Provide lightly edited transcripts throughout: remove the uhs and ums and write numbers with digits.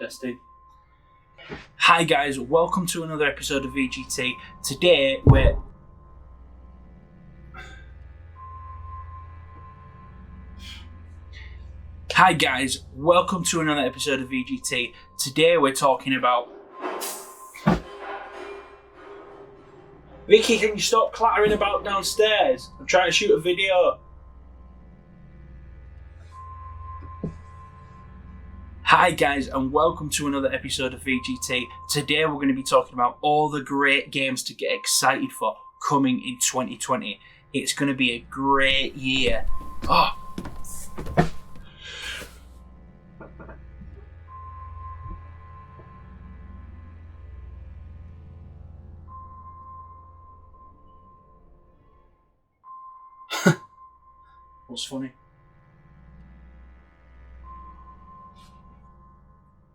Testing. Hi guys, welcome to another episode of VGT. Today we're... Hi guys, welcome to another episode of VGT. Today we're talking about... Vicky, can you stop clattering about downstairs? I'm trying to shoot a video. Hi guys, and welcome to another episode of VGT. Today we're going to be talking about all the great games to get excited for coming in 2020. It's going to be a great year. Oh. What's funny?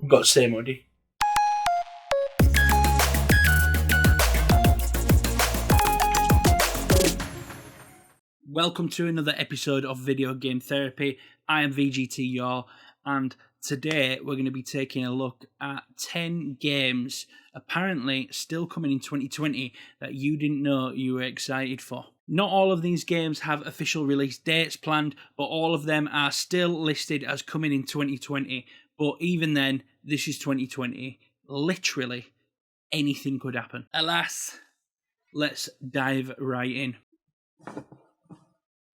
I've got to say, Muddy. Welcome to another episode of Video Game Therapy. I am VGT Yor, and today we're going to be taking a look at 10 games apparently still coming in 2020 that you didn't know you were excited for. Not all of these games have official release dates planned, but all of them are still listed as coming in 2020. But even then, this is 2020. Literally, anything could happen. Alas, let's dive right in.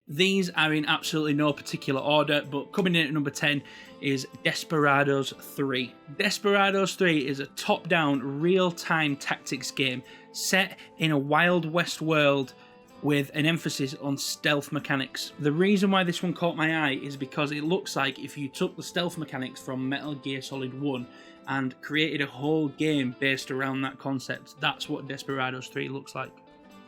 These are in absolutely no particular order, but coming in at number 10 is Desperados 3. Desperados 3 is a top-down, real-time tactics game set in a Wild West world with an emphasis on stealth mechanics. The reason why this one caught my eye is because it looks like if you took the stealth mechanics from Metal Gear Solid 1 and created a whole game based around that concept. That's what Desperados 3 looks like.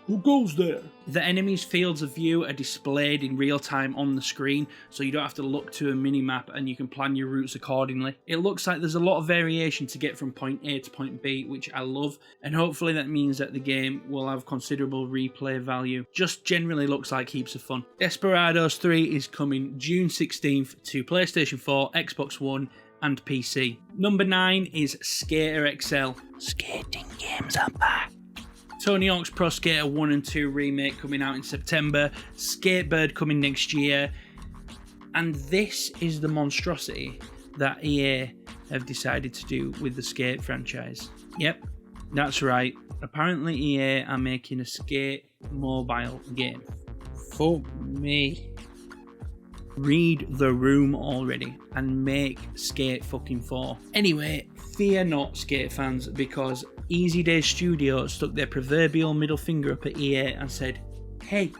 Who goes there? The enemy's fields of view are displayed in real time on the screen, so you don't have to look to a mini-map and you can plan your routes accordingly. It looks like there's a lot of variation to get from point A to point B, which I love, and hopefully that means that the game will have considerable replay value. Just generally looks like heaps of fun. Desperados 3 is coming June 16th to PlayStation 4, Xbox One, and PC. Number 9 is Skater XL. Skating games are back. Tony Hawk's Pro Skater 1 and 2 remake coming out in September, Skatebird coming next year, and this is the monstrosity that EA have decided to do with the Skate franchise. Yep, that's right. Apparently EA are making a Skate mobile game. For me. Read the room already and make Skate fucking 4. Anyway, fear not, Skate fans, because Easy Day Studio stuck their proverbial middle finger up at EA and said, hey,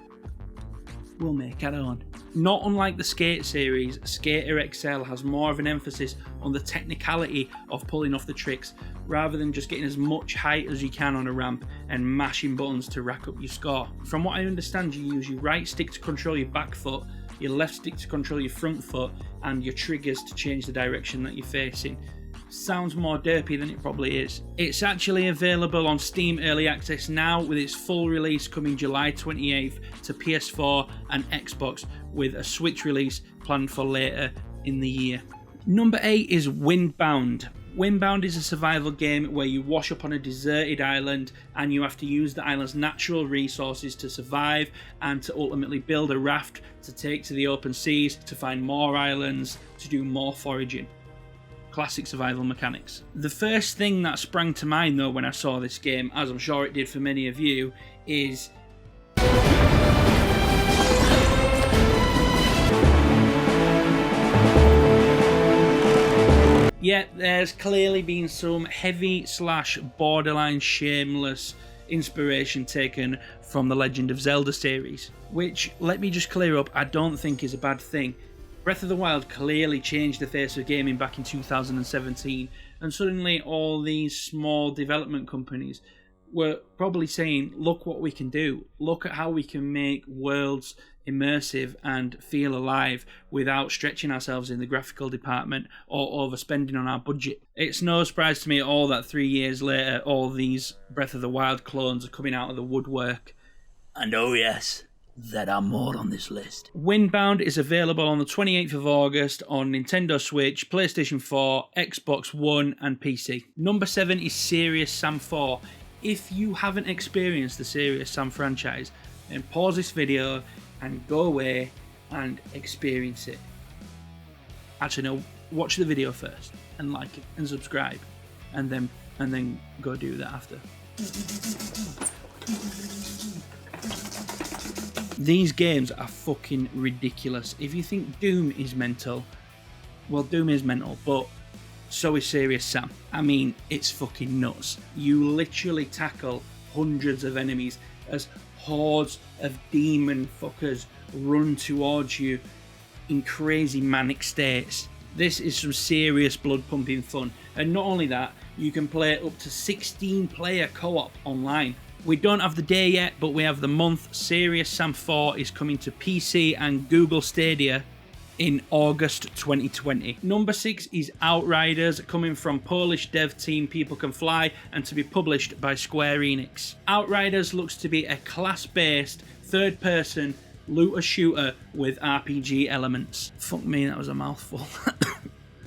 we'll make our own. Not unlike the Skate series, Skater XL has more of an emphasis on the technicality of pulling off the tricks, rather than just getting as much height as you can on a ramp and mashing buttons to rack up your score. From what I understand, you use your right stick to control your back foot, your left stick to control your front foot, and your triggers to change the direction that you're facing. Sounds more derpy than it probably is. It's actually available on Steam Early Access now, with its full release coming July 28th to PS4 and Xbox, with a Switch release planned for later in the year. Number 8 is Windbound. Windbound is a survival game where you wash up on a deserted island and you have to use the island's natural resources to survive and to ultimately build a raft to take to the open seas, to find more islands, to do more foraging. Classic survival mechanics. The first thing that sprang to mind though when I saw this game, as I'm sure it did for many of you, is yeah, there's clearly been some heavy / borderline shameless inspiration taken from the Legend of Zelda series, which, let me just clear up, I don't think is a bad thing. Breath of the Wild clearly changed the face of gaming back in 2017, and suddenly all these small development companies were probably saying, look what we can do, look at how we can make worlds immersive and feel alive without stretching ourselves in the graphical department or overspending on our budget. It's no surprise to me at all that 3 years later all these Breath of the Wild clones are coming out of the woodwork. And oh yes, There are more on this list. Windbound is available on the 28th of August on Nintendo Switch, PlayStation 4, Xbox One, and PC. Number 7 is Serious Sam 4. If you haven't experienced the Serious Sam franchise, then pause this video and go away and experience it. Actually, no, watch the video first and like it and subscribe, and then go do that after. These games are fucking ridiculous. If you think Doom is mental, well, Doom is mental, but so is Serious Sam. I mean, it's fucking nuts. You literally tackle hundreds of enemies as hordes of demon fuckers run towards you in crazy manic states. This is some serious blood pumping fun. And not only that, you can play up to 16 player co-op online. We don't have the day yet, but we have the month. Serious Sam 4 is coming to PC and Google Stadia in August 2020. Number 6 is Outriders, coming from Polish dev team People Can Fly and to be published by Square Enix. Outriders looks to be a class-based, third-person looter shooter with RPG elements. Fuck me, that was a mouthful.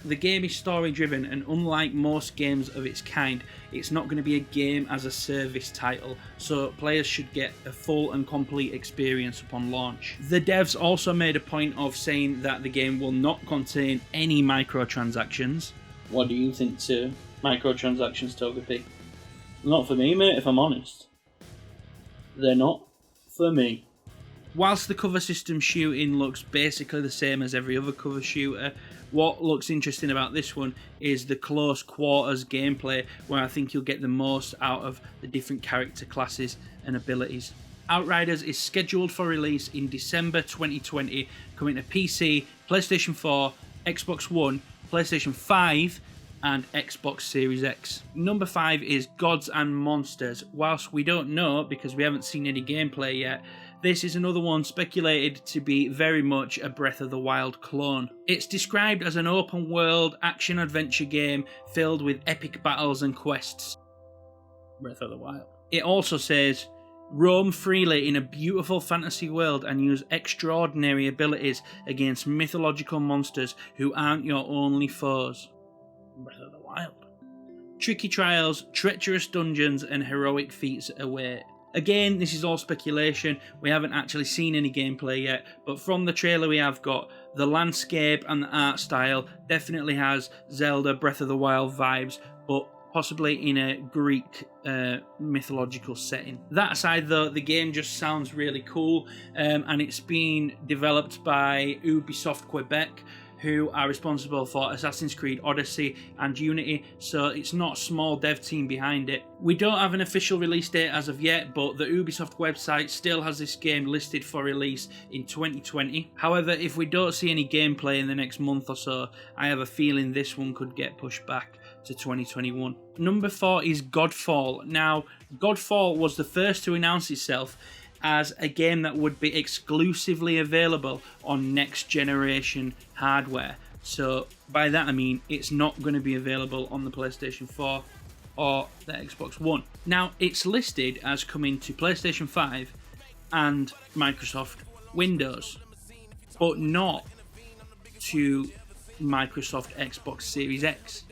The game is story driven, and unlike most games of its kind, it's not going to be a game as a service title, so players should get a full and complete experience upon launch. The devs also made a point of saying that the game will not contain any microtransactions. What do you think to microtransactions, Togepi? Not for me, mate, if I'm honest. They're not for me. Whilst the cover system shooting looks basically the same as every other cover shooter, what looks interesting about this one is the close quarters gameplay, where I think you'll get the most out of the different character classes and abilities. Outriders is scheduled for release in December 2020, coming to PC, PlayStation 4, Xbox One, PlayStation 5, and Xbox Series X. Number 5 is Gods and Monsters. Whilst we don't know, because we haven't seen any gameplay yet, this is another one speculated to be very much a Breath of the Wild clone. It's described as an open world action-adventure game filled with epic battles and quests. Breath of the Wild. It also says, roam freely in a beautiful fantasy world and use extraordinary abilities against mythological monsters who aren't your only foes. Breath of the Wild. Tricky trials, treacherous dungeons, and heroic feats await. Again, this is all speculation. We haven't actually seen any gameplay yet, but from the trailer we have got, the landscape and the art style definitely has Zelda Breath of the Wild vibes, but possibly in a Greek mythological setting. That aside though, the game just sounds really cool, and it's been developed by Ubisoft Quebec, who are responsible for Assassin's Creed Odyssey and Unity, so it's not a small dev team behind it. We don't have an official release date as of yet, but the Ubisoft website still has this game listed for release in 2020. However, if we don't see any gameplay in the next month or so, I have a feeling this one could get pushed back to 2021. Number 4 is Godfall. Now, Godfall was the first to announce itself as a game that would be exclusively available on next generation hardware. So by that I mean it's not going to be available on the PlayStation 4 or the Xbox One. Now it's listed as coming to PlayStation 5 and Microsoft Windows, but not to Microsoft Xbox Series X.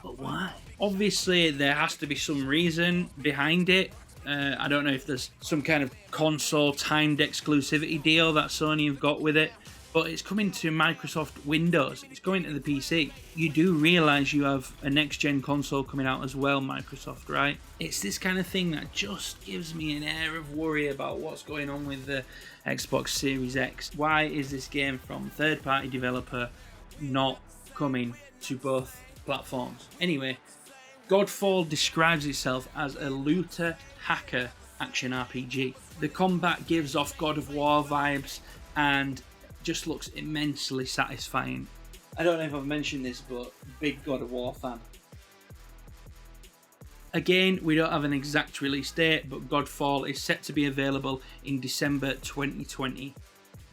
But why? Obviously there has to be some reason behind it. I don't know if there's some kind of console timed exclusivity deal that Sony have got with it, but it's coming to Microsoft Windows. It's going to the PC. You do realise you have a next-gen console coming out as well, Microsoft, right? It's this kind of thing that just gives me an air of worry about what's going on with the Xbox Series X. Why is this game from third-party developer not coming to both platforms? Anyway, Godfall describes itself as a looter hacker action RPG. The combat gives off God of War vibes and just looks immensely satisfying. I don't know if I've mentioned this, but big God of War fan. Again, we don't have an exact release date, but Godfall is set to be available in December 2020.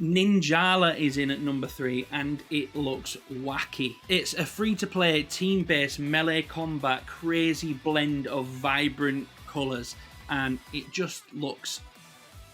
Ninjala is in at number 3 and it looks wacky. It's a free-to-play team-based melee combat crazy blend of vibrant colours and it just looks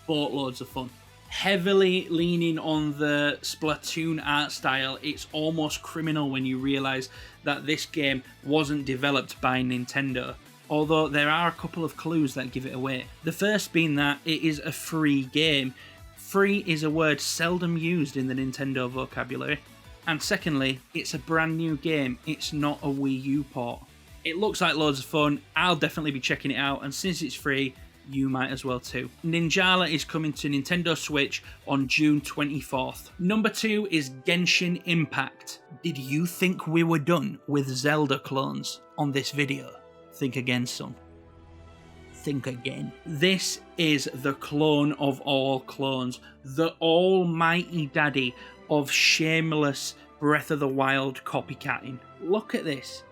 boatloads of fun. Heavily leaning on the Splatoon art style, it's almost criminal when you realise that this game wasn't developed by Nintendo, although there are a couple of clues that give it away. The first being that it is a free game. Free is a word seldom used in the Nintendo vocabulary. And secondly, it's a brand new game, it's not a Wii U port. It looks like loads of fun, I'll definitely be checking it out, and since it's free, you might as well too. Ninjala is coming to Nintendo Switch on June 24th. Number 2 is Genshin Impact. Did you think we were done with Zelda clones on this video? Think again, son. Think again. This is the clone of all clones, the almighty daddy of shameless Breath of the Wild copycatting. Look at this.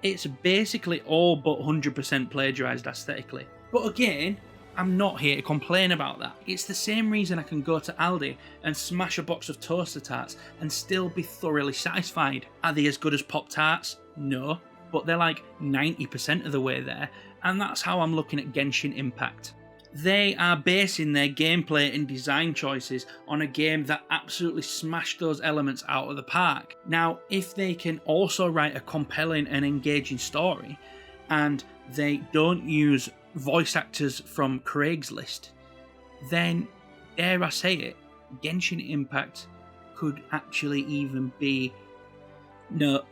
It's basically all but 100% plagiarised aesthetically. But again, I'm not here to complain about that. It's the same reason I can go to Aldi and smash a box of toaster tarts and still be thoroughly satisfied. Are they as good as Pop-Tarts? No, but they're like 90% of the way there, and that's how I'm looking at Genshin Impact. They are basing their gameplay and design choices on a game that absolutely smashed those elements out of the park. Now, if they can also write a compelling and engaging story, and they don't use voice actors from Craigslist, then, dare I say it, Genshin Impact could actually even be... No,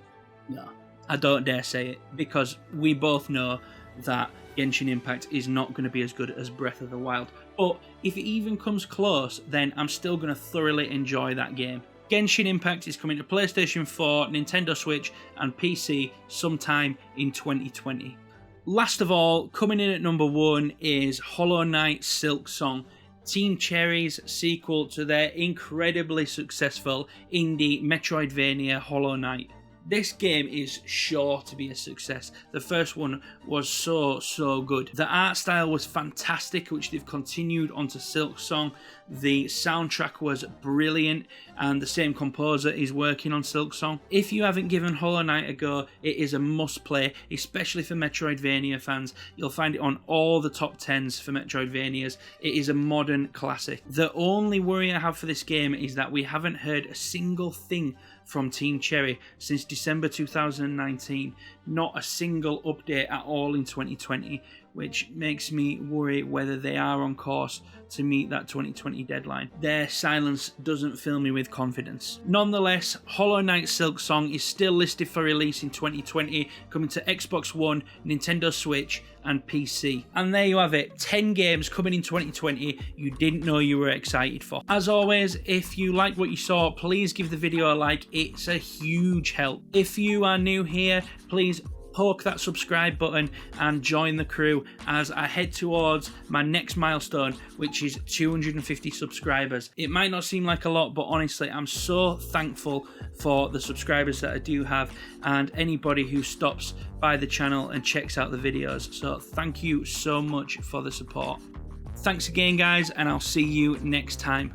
I don't dare say it, because we both know that Genshin Impact is not going to be as good as Breath of the Wild. But if it even comes close, then I'm still going to thoroughly enjoy that game. Genshin Impact is coming to PlayStation 4, Nintendo Switch and PC sometime in 2020. Last of all, coming in at number 1 is Hollow Knight Silksong, Team Cherry's sequel to their incredibly successful indie Metroidvania Hollow Knight. This game is sure to be a success. The first one was so good. The art style was fantastic, which they've continued onto Silksong. The soundtrack was brilliant, and the same composer is working on Silksong. If you haven't given Hollow Knight a go, it is a must play, especially for Metroidvania fans. You'll find it on all the top 10s for Metroidvanias. It is a modern classic. The only worry I have for this game is that we haven't heard a single thing from Team Cherry since December 2019. Not a single update at all in 2020, which makes me worry whether they are on course to meet that 2020 deadline. Their silence doesn't fill me with confidence. Nonetheless, Hollow Knight Silksong is still listed for release in 2020, coming to Xbox One, Nintendo Switch and PC. And there you have it, 10 games coming in 2020 you didn't know you were excited for. As always, if you liked what you saw, please give the video a like, it's a huge help. If you are new here, please poke that subscribe button and join the crew as I head towards my next milestone, which is 250 subscribers. It might not seem like a lot, but honestly, I'm so thankful for the subscribers that I do have and anybody who stops by the channel and checks out the videos. So thank you so much for the support. Thanks again, guys, and I'll see you next time.